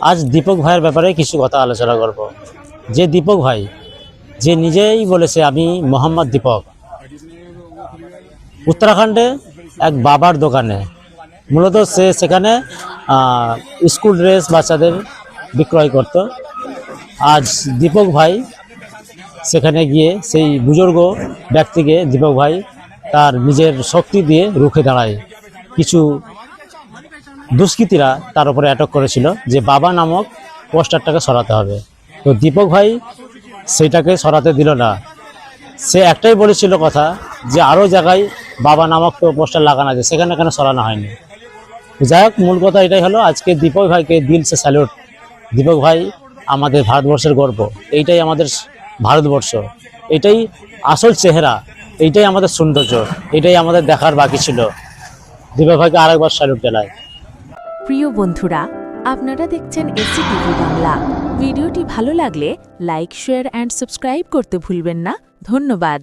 আজ দীপক ভাইয়ের ব্যাপারে কিছু কথা আলোচনা করব। যে দীপক ভাই, যে নিজেই বলেছে আমি মোহাম্মদ দীপক, উত্তরাখণ্ডে এক বাবার দোকানে মূলত সে সেখানে স্কুল ড্রেস বাচ্চাদের বিক্রয় করত। আজ দীপক ভাই সেখানে গিয়ে সেই বুজুর্গ ব্যক্তিকে দীপক ভাই তার নিজের শক্তি দিয়ে রুখে দাঁড়ায়। কিছু দুষ্কৃতীরা তার উপরে অ্যাটাক করেছিল যে বাবা নামক পোস্টারটাকে সরাতে হবে, তো দীপক ভাই সেইটাকে সরাতে দিল না। সে একটাই বলেছিল কথা যে আরও জায়গায় বাবা নামক পোস্টার লাগানো আছে, সেখানে কেন সরানো হয়নি। যাই হোক, মূল কথা এটাই হলো, আজকে দীপক ভাইকে দিল সে স্যালুট। দীপক ভাই আমাদের ভারতবর্ষের গর্ব, এইটাই আমাদের ভারতবর্ষ, এটাই আসল চেহারা, এইটাই আমাদের সৌন্দর্য, এটাই আমাদের দেখার বাকি ছিল। দীপক ভাইকে আরেকবার স্যালুট জানাই। প্রিয় বন্ধুরা, আপনারা দেখছেন এসসিটিভি বাংলা। ভিডিওটি ভালো লাগলে লাইক, শেয়ার অ্যান্ড সাবস্ক্রাইব করতে ভুলবেন না। ধন্যবাদ।